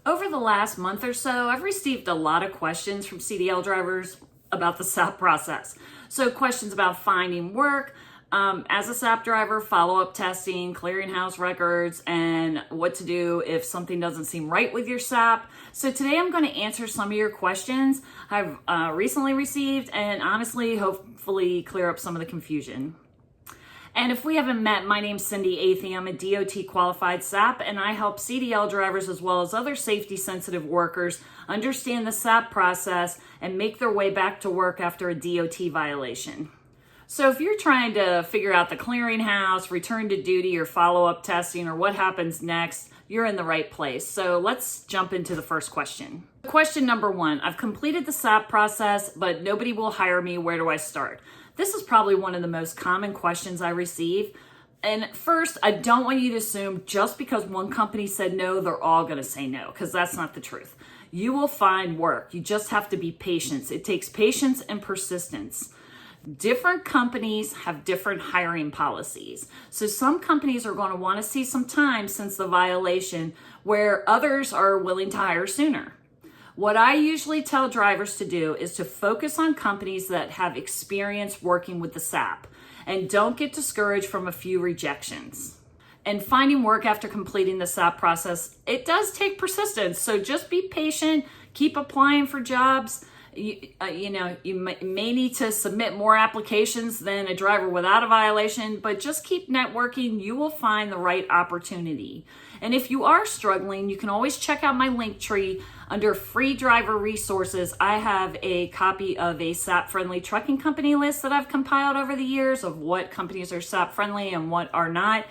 Over the last month or so, I've received a lot of questions from CDL drivers about the SAP process. So questions about finding work as a SAP driver, follow-up testing, clearinghouse records, and what to do if something doesn't seem right with your SAP. So today I'm going to answer some of your questions I've recently received and honestly, hopefully clear up some of the confusion. And if we haven't met, my name's Cindy Athey. I'm a DOT qualified SAP, and I help CDL drivers as well as other safety-sensitive workers understand the SAP process and make their way back to work after a DOT violation. So if you're trying to figure out the clearinghouse, return to duty, or follow-up testing, or what happens next, you're in the right place. So let's jump into the first question. Question number 1, I've completed the SAP process, but nobody will hire me. Where do I start? This is probably one of the most common questions I receive. And first, I don't want you to assume just because one company said no, they're all going to say no, because that's not the truth. You will find work. You just have to be patient. It takes patience and persistence. Different companies have different hiring policies. So some companies are going to want to see some time since the violation, where others are willing to hire sooner. What I usually tell drivers to do is to focus on companies that have experience working with the SAP and don't get discouraged from a few rejections. And finding work after completing the SAP process, it does take persistence. So just be patient, keep applying for jobs. You may need to submit more applications than a driver without a violation, but just keep networking. You will find the right opportunity. And if you are struggling, you can always check out my link tree under free driver resources. I have a copy of a SAP friendly trucking company list that I've compiled over the years of what companies are SAP friendly and what are not,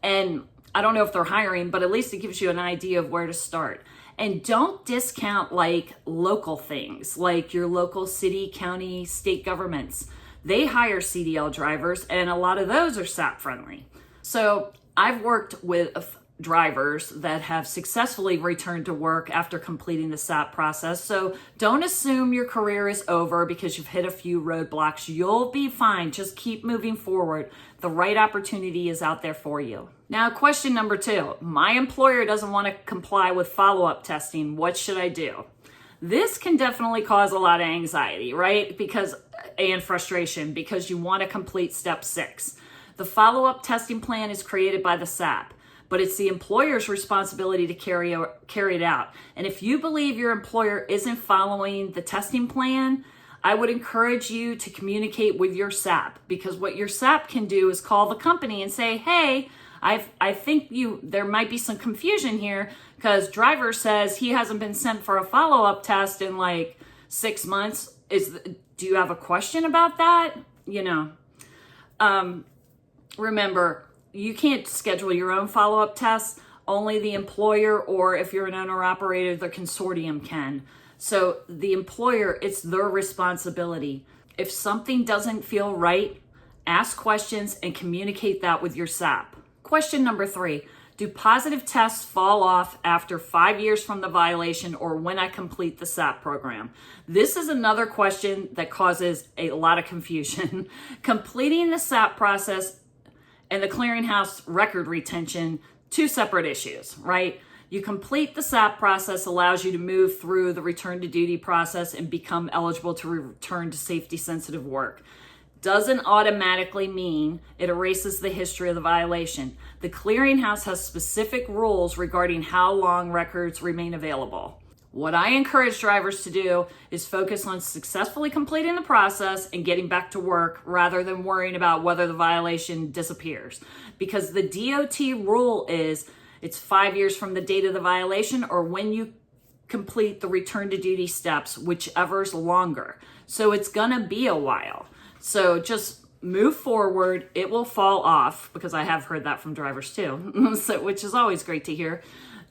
and I don't know if they're hiring, but at least it gives you an idea of where to start. And don't discount like local things, like your local city, county, state governments. They hire CDL drivers, and a lot of those are SAP friendly. So I've worked with drivers that have successfully returned to work after completing the SAP process. So don't assume your career is over because you've hit a few roadblocks. You'll be fine. Just keep moving forward. The right opportunity is out there for you. Now, question number 2, my employer doesn't want to comply with follow-up testing. What should I do? This can definitely cause a lot of anxiety, right? And frustration because you want to complete step 6. The follow-up testing plan is created by the SAP, but it's the employer's responsibility to carry it out. And if you believe your employer isn't following the testing plan, I would encourage you to communicate with your SAP, because what your SAP can do is call the company and say, hey, I think there might be some confusion here because driver says he hasn't been sent for a follow-up test in like 6 months. Do you have a question about that? Remember, you can't schedule your own follow-up tests. Only the employer, or if you're an owner-operator, the consortium can. So the employer, it's their responsibility. If something doesn't feel right, ask questions and communicate that with your SAP. Question number 3, do positive tests fall off after 5 years from the violation or when I complete the SAP program? This is another question that causes a lot of confusion. Completing the SAP process and the clearinghouse record retention, 2 separate issues, right? You complete the SAP process allows you to move through the return to duty process and become eligible to return to safety sensitive work. Doesn't automatically mean it erases the history of the violation. The clearinghouse has specific rules regarding how long records remain available. What I encourage drivers to do is focus on successfully completing the process and getting back to work rather than worrying about whether the violation disappears. Because the DOT rule is it's 5 years from the date of the violation or when you complete the return to duty steps, whichever's longer. So it's gonna be a while. So just move forward. It will fall off, because I have heard that from drivers too, so, which is always great to hear.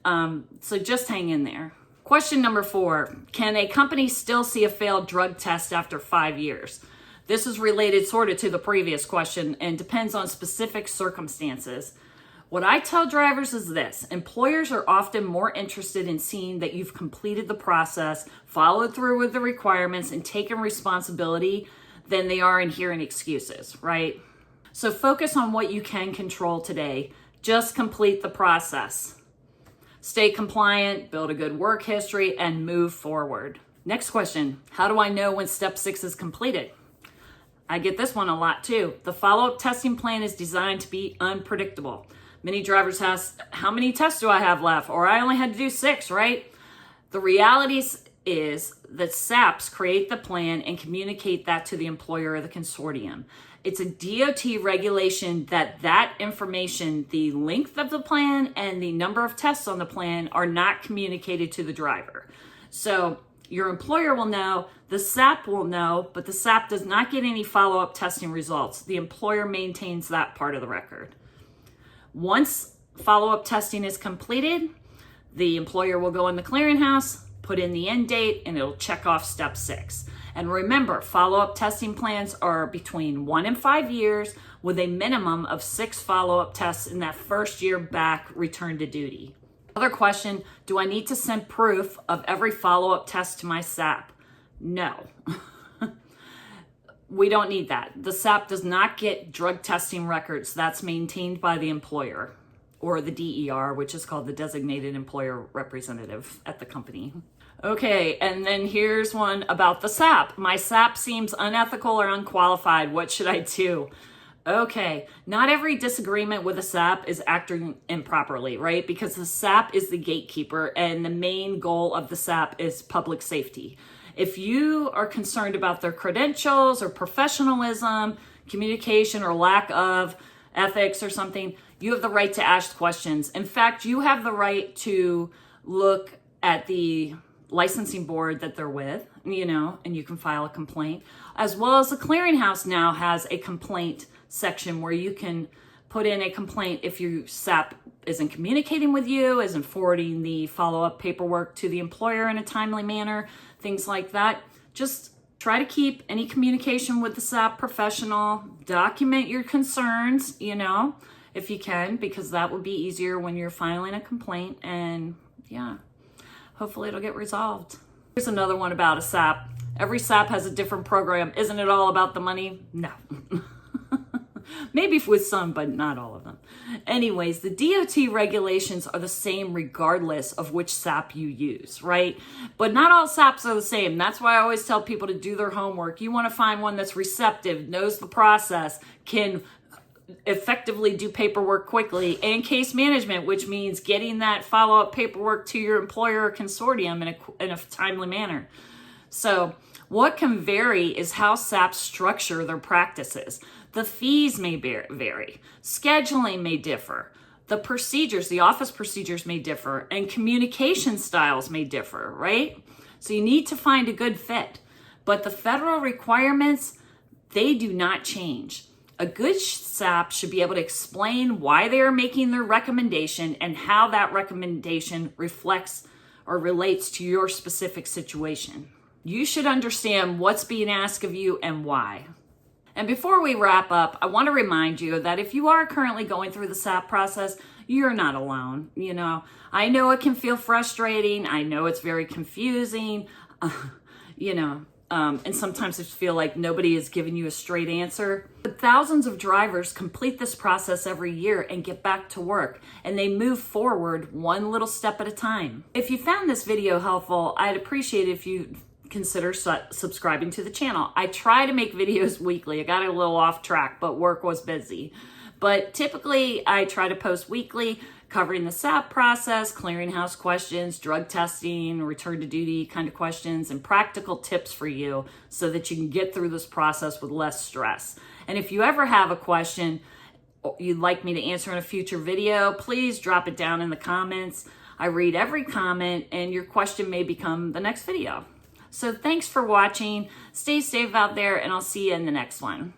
So just hang in there. Question number 4, can a company still see a failed drug test after 5 years? This is related sort of to the previous question and depends on specific circumstances. What I tell drivers is this: employers are often more interested in seeing that you've completed the process, followed through with the requirements, and taken responsibility than they are in hearing excuses, right? So focus on what you can control today. Just complete the process. stay compliant, build a good work history, and move forward. Next question, how do I know when step 6 is completed? I get this one a lot too. The follow-up testing plan is designed to be unpredictable. Many drivers ask, how many tests do I have left? Or I only had to do 6, right? The reality is that SAPs create the plan and communicate that to the employer or the consortium. It's a DOT regulation that information, the length of the plan and the number of tests on the plan, are not communicated to the driver. So your employer will know, the SAP will know, but the SAP does not get any follow-up testing results. The employer maintains that part of the record. Once follow-up testing is completed, the employer will go in the clearinghouse, put in the end date, and it'll check off step 6. And remember, follow-up testing plans are between 1 and 5 years with a minimum of 6 follow-up tests in that first year back return to duty. Another question, do I need to send proof of every follow-up test to my SAP? No. We don't need that. The SAP does not get drug testing records. That's maintained by the employer or the DER, which is called the Designated Employer Representative at the company. Okay, and then here's one about the SAP. My SAP seems unethical or unqualified. What should I do? Okay, not every disagreement with a SAP is acting improperly, right? Because the SAP is the gatekeeper and the main goal of the SAP is public safety. If you are concerned about their credentials or professionalism, communication or lack of ethics or something, you have the right to ask questions. In fact, you have the right to look at the licensing board that they're with, and you can file a complaint, as well as the clearinghouse now has a complaint section where you can put in a complaint if your SAP isn't communicating with you, isn't forwarding the follow-up paperwork to the employer in a timely manner, things like that. Just try to keep any communication with the SAP professional, document your concerns, if you can, because that would be easier when you're filing a complaint, and yeah, hopefully it'll get resolved. Here's another one about a SAP. Every SAP has a different program. Isn't it all about the money? No. Maybe with some, but not all of them. Anyways, the DOT regulations are the same regardless of which SAP you use, right? But not all SAPs are the same. That's why I always tell people to do their homework. You want to find one that's receptive, knows the process, can effectively do paperwork quickly, and case management, which means getting that follow-up paperwork to your employer or consortium in a timely manner. So what can vary is how SAPs structure their practices. The fees may vary. Scheduling may differ. The procedures, the office procedures may differ, and communication styles may differ, right? So you need to find a good fit. But the federal requirements, they do not change. A good SAP should be able to explain why they are making their recommendation and how that recommendation reflects or relates to your specific situation. You should understand what's being asked of you and why. And before we wrap up, I want to remind you that if you are currently going through the SAP process, you're not alone. I know it can feel frustrating. I know it's very confusing, and sometimes I feel like nobody is giving you a straight answer. But thousands of drivers complete this process every year and get back to work, and they move forward one little step at a time. If you found this video helpful, I'd appreciate it if you consider subscribing to the channel. I try to make videos weekly. I got a little off track, but work was busy. But typically, I try to post weekly, covering the SAP process, clearinghouse questions, drug testing, return to duty kind of questions, and practical tips for you so that you can get through this process with less stress. And if you ever have a question you'd like me to answer in a future video, please drop it down in the comments. I read every comment, and your question may become the next video. So thanks for watching. Stay safe out there, and I'll see you in the next one.